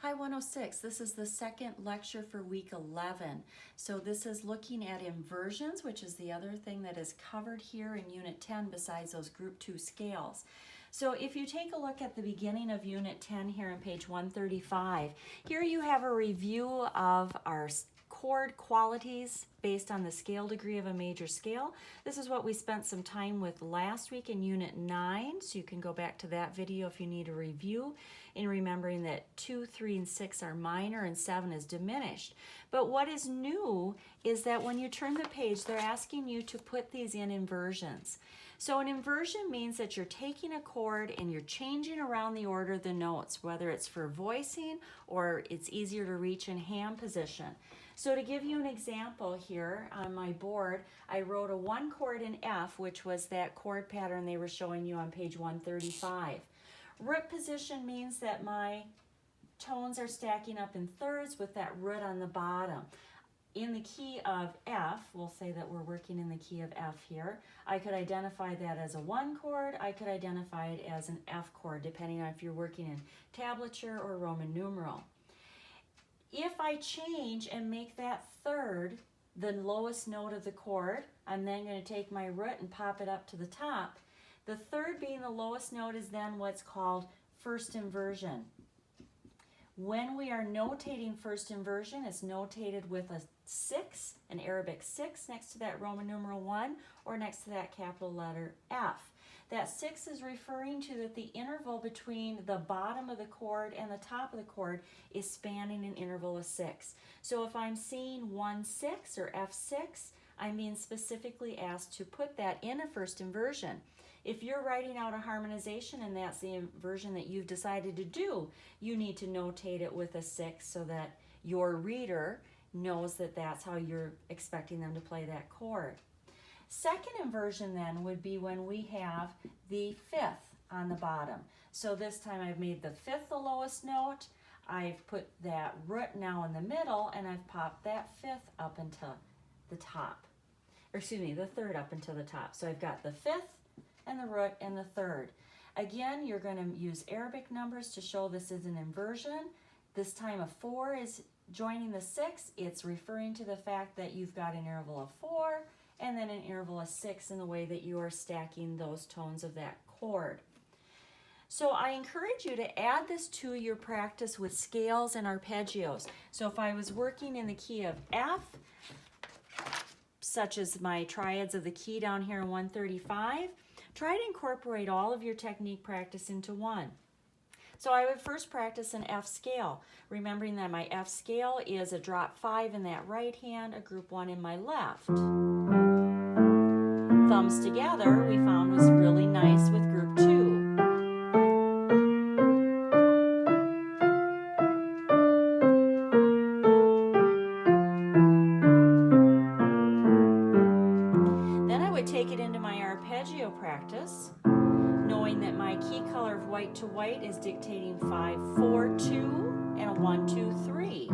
Hi 106, this is the second lecture for week 11. So this is looking at inversions, which is the other thing that is covered here in Unit 10 besides those Group 2 scales. So if you take a look at the beginning of Unit 10 here on page 135, here you have a review of our chord qualities based on the scale degree of a major scale. This is what we spent some time with last week in Unit 9, so you can go back to that video if you need a review, in remembering that 2, 3, and 6 are minor and 7 is diminished. But what is new is that when you turn the page, they're asking you to put these in inversions. So an inversion means that you're taking a chord and you're changing around the order of the notes, whether it's for voicing or it's easier to reach in hand position. So to give you an example here on my board, I wrote a 1 chord in F, which was that chord pattern they were showing you on page 135. Root position means that my tones are stacking up in thirds with that root on the bottom. In the key of F, we'll say that we're working in the key of F here, I could identify that as a 1 chord, I could identify it as an F chord, depending on if you're working in tablature or Roman numeral. If I change and make that third the lowest note of the chord, I'm then going to take my root and pop it up to the top. The third being the lowest note is then what's called first inversion. When we are notating first inversion, it's notated with a 6, an Arabic 6 next to that Roman numeral 1 or next to that capital letter F. That 6 is referring to that the interval between the bottom of the chord and the top of the chord is spanning an interval of 6. So if I'm seeing 1-6 or F6, I'm being specifically asked to put that in a first inversion. If you're writing out a harmonization and that's the inversion that you've decided to do, you need to notate it with a 6 so that your reader knows that that's how you're expecting them to play that chord. Second inversion then would be when we have the 5th on the bottom. So this time I've made the 5th the lowest note, I've put that root now in the middle, and I've popped that 5th up into the top. Or excuse me, the 3rd up into the top. So I've got the 5th and the root and the 3rd. Again, you're going to use Arabic numbers to show this is an inversion. This time a 4 is joining the 6. It's referring to the fact that you've got an interval of 4 and then an interval of 6 in the way that you are stacking those tones of that chord. So I encourage you to add this to your practice with scales and arpeggios. So if I was working in the key of F, such as my triads of the key down here in 135, try to incorporate all of your technique practice into one. So I would first practice an F scale, remembering that my F scale is a drop 5 in that right hand, a group 1 in my left. Thumbs together we found was really nice with group 2. Then I would take it into my arpeggio practice, knowing that my key color of white to white is dictating 5, 4, 2, and a 1, 2, 3.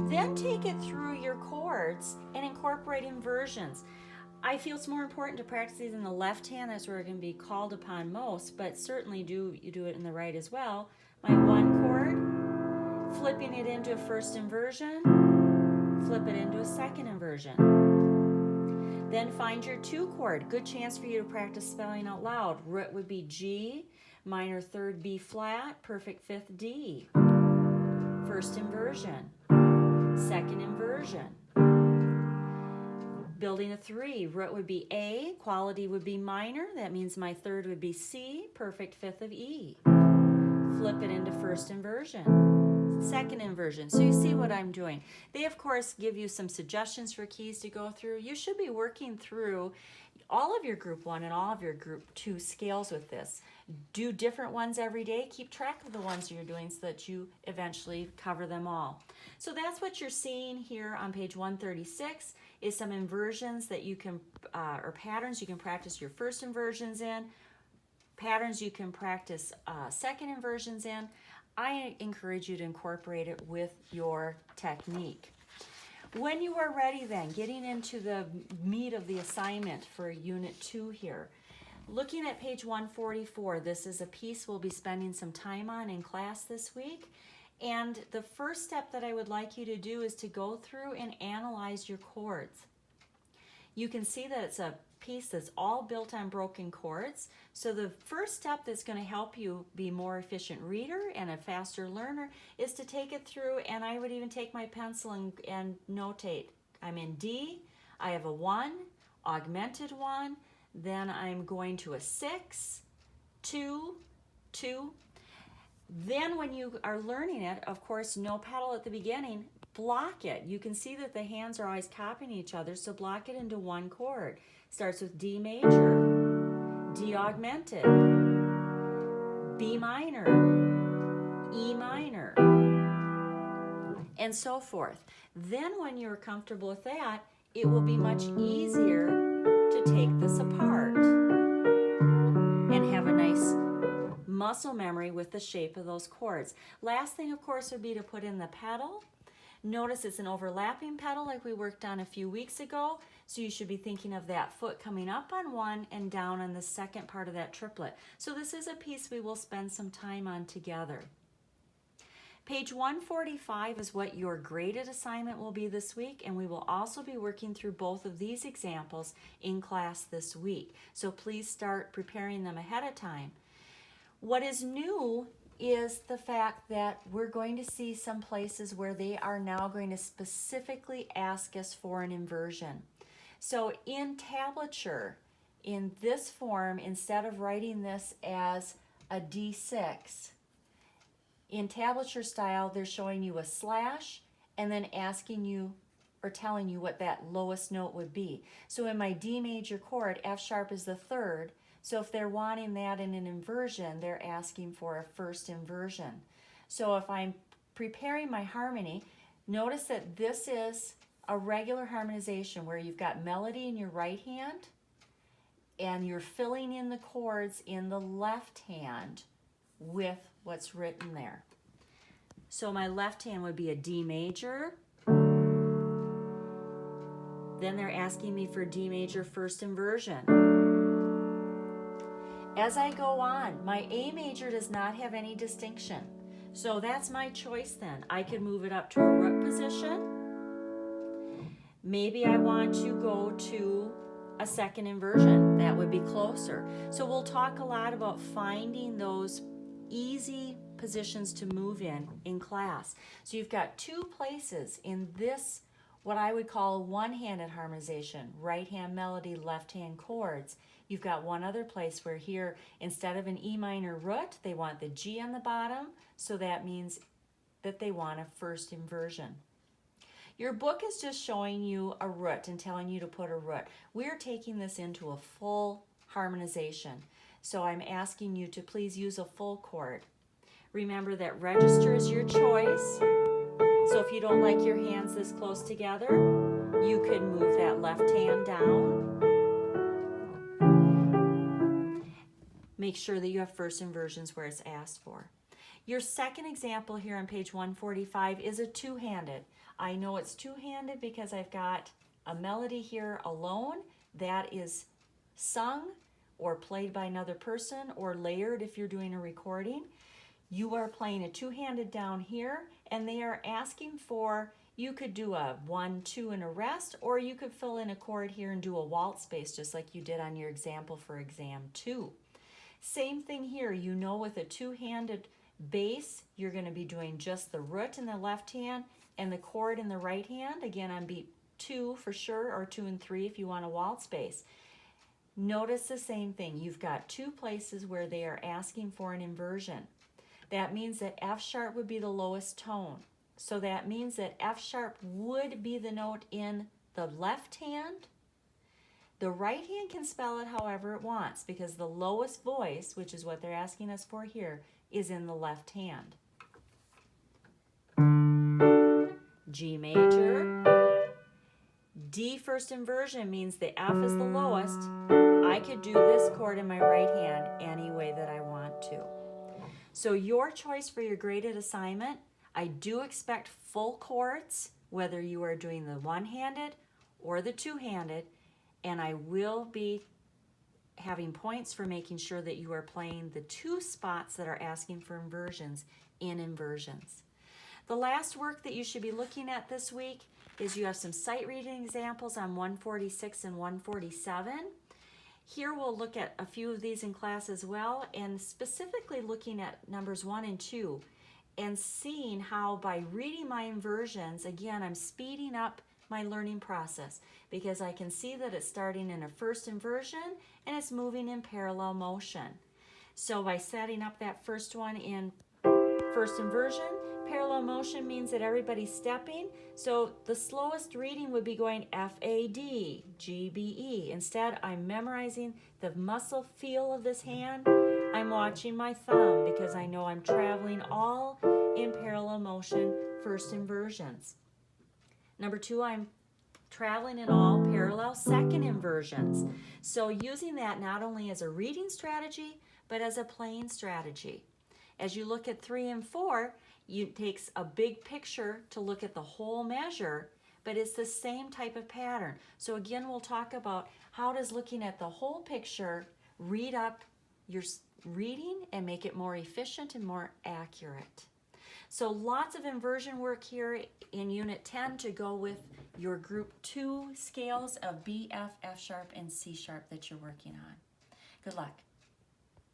Then take it through your chords and incorporate inversions. I feel it's more important to practice these in the left hand. That's where it can be called upon most, but certainly you do it in the right as well. My 1 chord, flipping it into a first inversion, flip it into a second inversion. Then find your 2 chord. Good chance for you to practice spelling out loud. Root would be G, minor 3rd B flat, perfect 5th D. First inversion, second inversion. Building a 3, root would be A, quality would be minor, that means my 3rd would be C, perfect 5th of E. Flip it into first inversion, second inversion. So you see what I'm doing. They of course give you some suggestions for keys to go through. You should be working through all of your group 1 and all of your group 2 scales with this. Do different ones every day. Keep track of the ones you're doing so that you eventually cover them all. So that's what you're seeing here on page 136 is some inversions that you can, or patterns you can practice your first inversions in, patterns you can practice second inversions in. I encourage you to incorporate it with your technique. When you are ready then, getting into the meat of the assignment for Unit 2 here, Looking at page 144, this is a piece we'll be spending some time on in class this week. And the first step that I would like you to do is to go through and analyze your chords. You can see that it's a piece that's all built on broken chords. So the first step that's going to help you be a more efficient reader and a faster learner is to take it through, and I would even take my pencil and notate. I'm in D, I have a 1, augmented 1, then I'm going to a 6, 2, 2. Then when you are learning it, of course, no pedal at the beginning, block it. You can see that the hands are always copying each other, so block it into one chord. Starts with D major, D augmented, B minor, E minor, and so forth. Then when you're comfortable with that, it will be much easier to take this apart and have a nice muscle memory with the shape of those chords. Last thing, of course, would be to put in the pedal. Notice it's an overlapping pedal like we worked on a few weeks ago, so you should be thinking of that foot coming up on one and down on the second part of that triplet. So this is a piece we will spend some time on together. Page 145 is what your graded assignment will be this week, and we will also be working through both of these examples in class this week. So please start preparing them ahead of time. What is new is the fact that we're going to see some places where they are now going to specifically ask us for an inversion. So in tablature, in this form, instead of writing this as a D6, in tablature style, they're showing you a slash and then asking you or telling you what that lowest note would be. So in my D major chord, F sharp is the third. So if they're wanting that in an inversion, they're asking for a first inversion. So if I'm preparing my harmony, notice that this is a regular harmonization where you've got melody in your right hand and you're filling in the chords in the left hand with what's written there. So my left hand would be a D major. Then they're asking me for D major first inversion. As I go on, my A major does not have any distinction. So that's my choice then. I could move it up to a root position. Maybe I want to go to a second inversion. That would be closer. So we'll talk a lot about finding those easy positions to move in class. So you've got two places in this, what I would call a one-handed harmonization, right hand melody, left hand chords. You've got one other place where here, instead of an E minor root, they want the G on the bottom, so that means that they want a first inversion. Your book is just showing you a root and telling you to put a root. We're taking this into a full harmonization, so I'm asking you to please use a full chord. Remember that register is your choice, so if you don't like your hands this close together, you could move that left hand down. Make sure that you have first inversions where it's asked for. Your second example here on page 145 is a two-handed. I know it's two-handed because I've got a melody here alone that is sung or played by another person or layered if you're doing a recording. You are playing a two-handed down here, and they are asking for, you could do a 1, 2 and a rest, or you could fill in a chord here and do a waltz bass just like you did on your example for exam 2. Same thing here, you know with a two-handed bass, you're going to be doing just the root in the left hand and the chord in the right hand, again on beat 2 for sure, or 2 and 3 if you want a waltz bass. Notice the same thing, you've got two places where they are asking for an inversion. That means that F sharp would be the lowest tone. So that means that F sharp would be the note in the left hand. The right hand can spell it however it wants because the lowest voice, which is what they're asking us for here, is in the left hand. G major. D first inversion means the F is the lowest. I could do this chord in my right hand any way that I want to. So your choice for your graded assignment, I do expect full chords, whether you are doing the one-handed or the two-handed, and I will be having points for making sure that you are playing the 2 spots that are asking for inversions in inversions. The last work that you should be looking at this week is you have some sight reading examples on 146 and 147. Here we'll look at a few of these in class as well, and specifically looking at numbers 1 and 2 and seeing how by reading my inversions, again, I'm speeding up my learning process because I can see that it's starting in a first inversion and it's moving in parallel motion. So by setting up that first one in first inversion, parallel motion means that everybody's stepping. So the slowest reading would be going F-A-D, G-B-E. Instead, I'm memorizing the muscle feel of this hand. I'm watching my thumb because I know I'm traveling all in parallel motion, first inversions. Number 2, I'm traveling in all parallel second inversions. So using that not only as a reading strategy, but as a playing strategy. As you look at 3 and 4, it takes a big picture to look at the whole measure, but it's the same type of pattern. So again, we'll talk about how does looking at the whole picture read up your reading and make it more efficient and more accurate. So lots of inversion work here in Unit 10 to go with your Group 2 scales of B, F, F sharp, and C sharp that you're working on. Good luck.